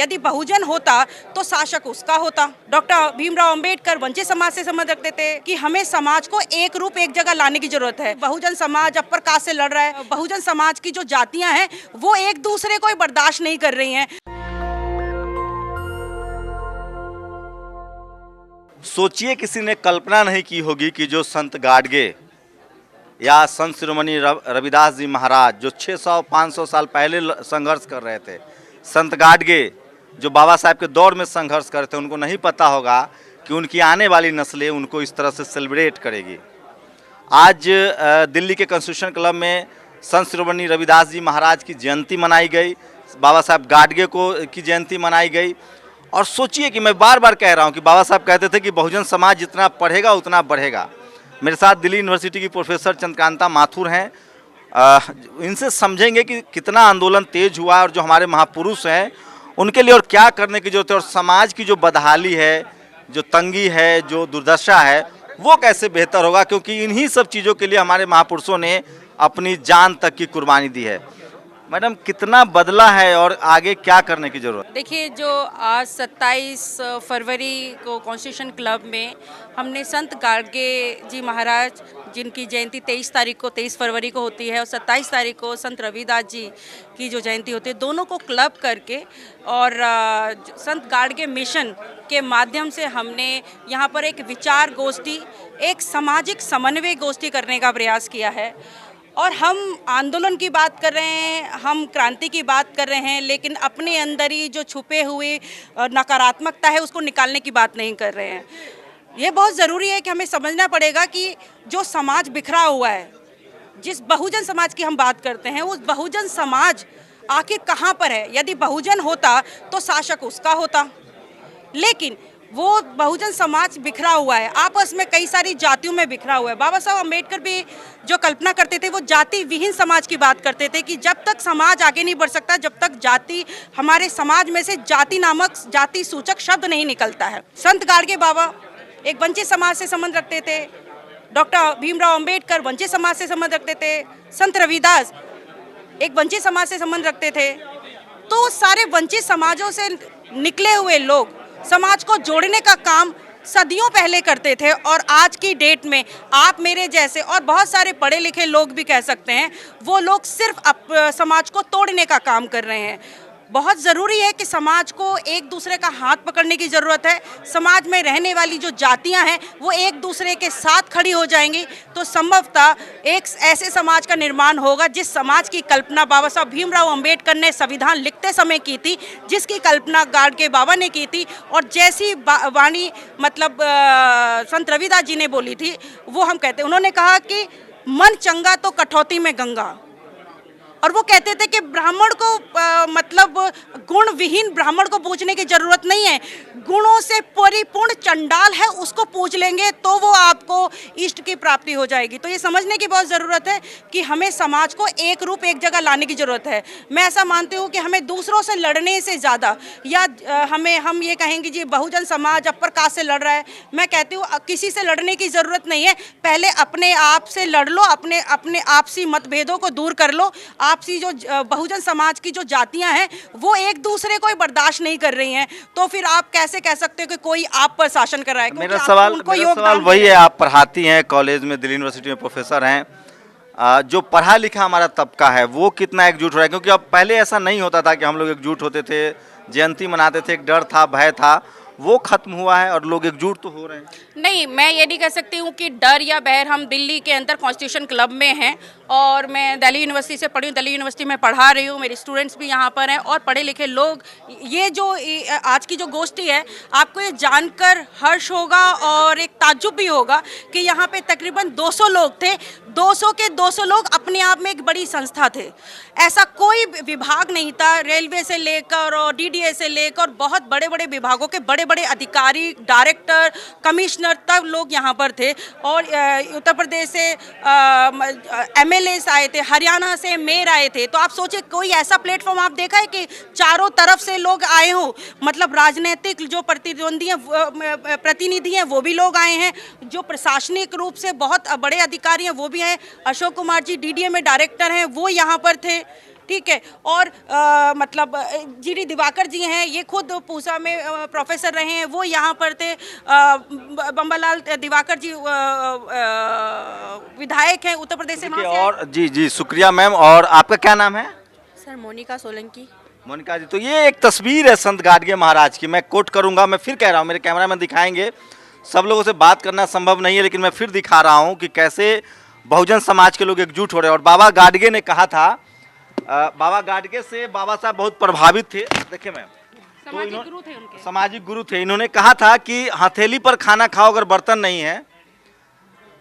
यदि बहुजन होता तो शासक उसका होता। डॉक्टर भीमराव अंबेडकर वंचित समाज से संबंध रखते थे कि हमें समाज को एक रूप एक जगह लाने की जरूरत है। बहुजन समाज अपर कास्ट से लड़ रहा है, बहुजन समाज की जो जातियां हैं वो एक दूसरे को बर्दाश्त नहीं कर रही हैं। सोचिए किसी ने कल्पना नहीं की होगी कि जो संत गाडगे या संत शिरोमणि रविदास जी महाराज जो 600-500 साल पहले संघर्ष कर रहे थे, संत गाडगे जो बाबा साहब के दौर में संघर्ष कर रहे थे, उनको नहीं पता होगा कि उनकी आने वाली नस्लें उनको इस तरह से सेलिब्रेट करेगी। आज दिल्ली के कॉन्स्टिट्यूशन क्लब में संत शिरोमणि रविदास जी महाराज की जयंती मनाई गई, बाबा साहब गाडगे की जयंती मनाई गई। और सोचिए कि मैं बार बार कह रहा हूँ कि बाबा साहब कहते थे कि बहुजन समाज जितना पढ़ेगा उतना बढ़ेगा। मेरे साथ दिल्ली यूनिवर्सिटी की प्रोफेसर चंद्रकांता माथुर हैं, इनसे समझेंगे कि कितना आंदोलन तेज हुआ है और जो हमारे महापुरुष हैं उनके लिए और क्या करने की जरूरत है, और समाज की जो बदहाली है, जो तंगी है, जो दुर्दशा है, वो कैसे बेहतर होगा, क्योंकि इन्हीं सब चीज़ों के लिए हमारे महापुरुषों ने अपनी जान तक की कुर्बानी दी है। मैडम, कितना बदला है और आगे क्या करने की जरूरत? देखिए, जो आज 27 फरवरी को कॉन्स्टिट्यूशन क्लब में हमने संत गाडगे जी महाराज जिनकी जयंती 23 फरवरी को होती है और 27 तारीख को संत रविदास जी की जो जयंती होती है, दोनों को क्लब करके और संत गाडगे मिशन के माध्यम से हमने यहाँ पर एक विचार गोष्ठी, एक सामाजिक समन्वय गोष्ठी करने का प्रयास किया है। और हम आंदोलन की बात कर रहे हैं, हम क्रांति की बात कर रहे हैं, लेकिन अपने अंदर ही जो छुपे हुए नकारात्मकता है उसको निकालने की बात नहीं कर रहे हैं। ये बहुत ज़रूरी है कि हमें समझना पड़ेगा कि जो समाज बिखरा हुआ है, जिस बहुजन समाज की हम बात करते हैं, उस बहुजन समाज आखिर कहाँ पर है। यदि बहुजन होता तो शासक उसका होता, लेकिन वो बहुजन समाज बिखरा हुआ है, आपस में कई सारी जातियों में बिखरा हुआ है। बाबा साहब अम्बेडकर भी जो कल्पना करते थे वो जाति विहीन समाज की बात करते थे कि जब तक समाज आगे नहीं बढ़ सकता, जब तक जाति हमारे समाज में से जाति नामक जाति सूचक शब्द नहीं निकलता है। संत गाडगे बाबा एक वंचित समाज से संबंध रखते थे, डॉक्टर भीमराव अंबेडकर वंचित समाज से संबंध रखते थे, संत रविदास एक वंचित समाज से संबंध रखते थे। तो सारे वंचित समाजों से निकले हुए लोग समाज को जोड़ने का काम सदियों पहले करते थे, और आज की डेट में आप मेरे जैसे और बहुत सारे पढ़े लिखे लोग भी कह सकते हैं, वो लोग सिर्फ समाज को तोड़ने का काम कर रहे हैं। बहुत ज़रूरी है कि समाज को एक दूसरे का हाथ पकड़ने की ज़रूरत है। समाज में रहने वाली जो जातियां हैं वो एक दूसरे के साथ खड़ी हो जाएंगी तो संभवतः एक ऐसे समाज का निर्माण होगा जिस समाज की कल्पना बाबा साहब भीमराव अंबेडकर ने संविधान लिखते समय की थी, जिसकी कल्पना गाडगे बाबा ने की थी, और जैसी वाणी मतलब संत रविदास जी ने बोली थी वो हम कहते हैं। उन्होंने कहा कि मन चंगा तो कठौती में गंगा, और वो कहते थे कि ब्राह्मण को मतलब गुण विहीन ब्राह्मण को पूजने की जरूरत नहीं है, गुणों से परिपूर्ण चंडाल है उसको पूज लेंगे तो वो आपको इष्ट की प्राप्ति हो जाएगी। तो ये समझने की बहुत ज़रूरत है कि हमें समाज को एक रूप एक जगह लाने की ज़रूरत है। मैं ऐसा मानती हूँ कि हमें दूसरों से लड़ने से ज़्यादा, या हम ये कहेंगे जी बहुजन समाज अपर कास्ट से लड़ रहा है, मैं कहती हूँ किसी से लड़ने की ज़रूरत नहीं है, पहले अपने आप से लड़ लो, अपने आपसी मतभेदों को दूर कर लो। आपसी जो बहुजन समाज की जो जातियां हैं वो एक दूसरे को बर्दाश्त नहीं कर रही हैं, तो फिर आप कैसे कह सकते हो कि कोई आप पर शासन कर रहा है? मेरा सवाल वही है, आप पढ़ाती हैं कॉलेज में, दिल्ली यूनिवर्सिटी में प्रोफेसर हैं, जो पढ़ा लिखा हमारा तबका है वो कितना एकजुट हो रहा है? क्योंकि अब पहले ऐसा नहीं होता था कि हम लोग एकजुट होते थे, जयंती मनाते थे, एक डर था, भय था, वो खत्म हुआ है और लोग एकजुट तो हो रहे हैं। नहीं, मैं ये नहीं कह सकती हूँ कि डर या बहर। हम दिल्ली के अंदर कॉन्स्टिट्यूशन क्लब में हैं और मैं दिल्ली यूनिवर्सिटी से पढ़ी हूँ, दिल्ली यूनिवर्सिटी में पढ़ा रही हूँ, मेरे स्टूडेंट्स भी यहाँ पर हैं और पढ़े लिखे लोग। ये जो आज की जो गोष्ठी है, आपको ये जानकर हर्ष होगा और एक ताज्जुब भी होगा कि यहाँ पे तकरीबन 200 लोग थे। 200 के 200 लोग अपने आप में एक बड़ी संस्था थे। ऐसा कोई विभाग नहीं था, रेलवे से लेकर और डीडीए से लेकर बहुत बड़े बड़े विभागों के बड़े बड़े अधिकारी, डायरेक्टर, कमिश्नर तब लोग यहाँ पर थे। और उत्तर प्रदेश से एमएलएस आए थे, हरियाणा से मेयर आए थे। तो आप सोचिए, कोई ऐसा प्लेटफॉर्म आप देखा है कि चारों तरफ से लोग आए हों? मतलब राजनीतिक जो प्रतिनिधि हैं वो भी लोग आए हैं, जो प्रशासनिक रूप से बहुत बड़े अधिकारी हैं वो भी हैं। अशोक कुमार जी डीडीए में डायरेक्टर हैं, वो यहाँ पर थे। ठीक है। और मतलब जीडी दिवाकर जी हैं, ये खुद पूसा में प्रोफेसर रहे हैं, वो यहाँ पर थे। बम्बालाल दिवाकर जी विधायक हैं उत्तर प्रदेश से। वहाँ से और जी जी शुक्रिया मैम। और आपका क्या नाम है? सर मोनिका सोलंकी। मोनिका जी, तो ये एक तस्वीर है संत गाडगे महाराज की, मैं कोट करूंगा, मैं फिर कह रहा हूँ, मेरे कैमरामैन दिखाएंगे, सब लोगों से बात करना संभव नहीं है, लेकिन मैं फिर दिखा रहा हूँ कि कैसे बहुजन समाज के लोग एकजुट हो रहे हैं। और बाबा गाडगे ने कहा था, बाबा गाडगे से बाबा साहब बहुत प्रभावित थे। देखिए मैम, सामाजिक गुरु थे। इन्होंने कहा था कि हथेली पर खाना खाओ अगर बर्तन नहीं है,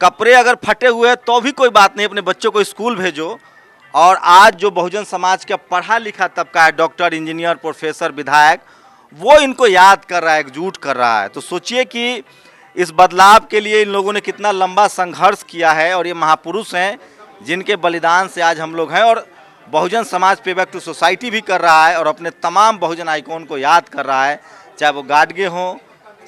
कपड़े अगर फटे हुए हैं तो भी कोई बात नहीं, अपने बच्चों को स्कूल भेजो। और आज जो बहुजन समाज का पढ़ा लिखा तबका है, डॉक्टर, इंजीनियर, प्रोफेसर, विधायक, वो इनको याद कर रहा है, एकजुट कर रहा है। तो सोचिए कि इस बदलाव के लिए इन लोगों ने कितना लंबा संघर्ष किया है, और ये महापुरुष हैं जिनके बलिदान से आज हम लोग हैं। और बहुजन समाज पे बैक टू सोसाइटी भी कर रहा है और अपने तमाम बहुजन आइकॉन को याद कर रहा है, चाहे वो गाडगे हों,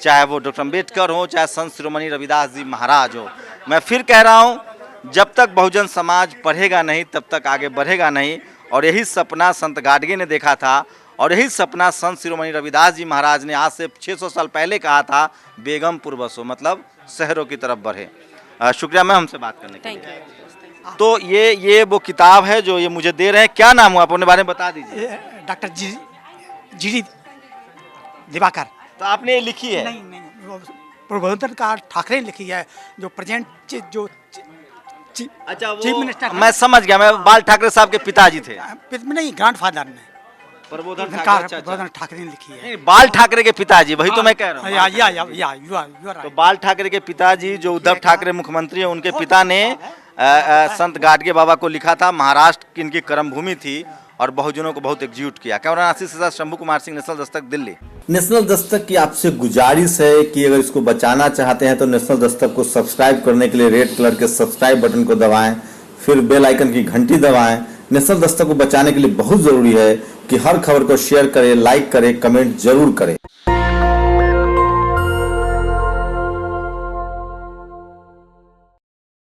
चाहे वो डॉक्टर अम्बेडकर हो, चाहे संत शिरोमणि रविदास जी महाराज हो। मैं फिर कह रहा हूँ, जब तक बहुजन समाज पढ़ेगा नहीं तब तक आगे बढ़ेगा नहीं। और यही सपना संत गाडगे ने देखा था, और यही सपना संत शिरोमणि रविदास जी महाराज ने आज से 600 साल पहले कहा था, बेगमपुर बसो, मतलब शहरों की तरफ बढ़े। शुक्रिया मैम हमसे बात करने के लिए। तो ये वो किताब है जो ये मुझे दे रहे हैं। क्या नाम हुआ, आप अपने बारे में बता दीजिए। Doctor GD Diwakar. तो आपने ये लिखी है? नहीं, प्रबोधन का ठाकरे ने लिखी है, जो प्रेजेंट जो अच्छा, वो चीफ मिनिस्टर, मैं समझ गया, मैं बाल ठाकरे साहब के पिताजी थे। नहीं, ग्रैंडफादर ने प्रबोधन ठाकरे ने लिखी है। नहीं, बाल ठाकरे के पिताजी, वही तो मैं कह रहा हूँ। तो बाल ठाकरे के पिताजी जो उद्धव ठाकरे मुख्यमंत्री हैं, उनके पिता ने संत गाडगे बाबा को लिखा था। महाराष्ट्र की इनकी कर्मभूमि थी और बहुजनों को बहुत एकजुट किया। कैमरा आशीष के साथ शंभू कुमार सिंह, नेशनल दस्तक, दिल्ली। नेशनल दस्तक की आपसे गुजारिश है कि अगर इसको बचाना चाहते हैं तो नेशनल दस्तक को सब्सक्राइब करने के लिए रेड कलर के सब्सक्राइब बटन को दबाएं, फिर बेल आइकन की घंटी दबाएं। नेशनल दस्तक को बचाने के लिए बहुत जरूरी है कि हर खबर को शेयर करें, लाइक करें, कमेंट जरूर करें।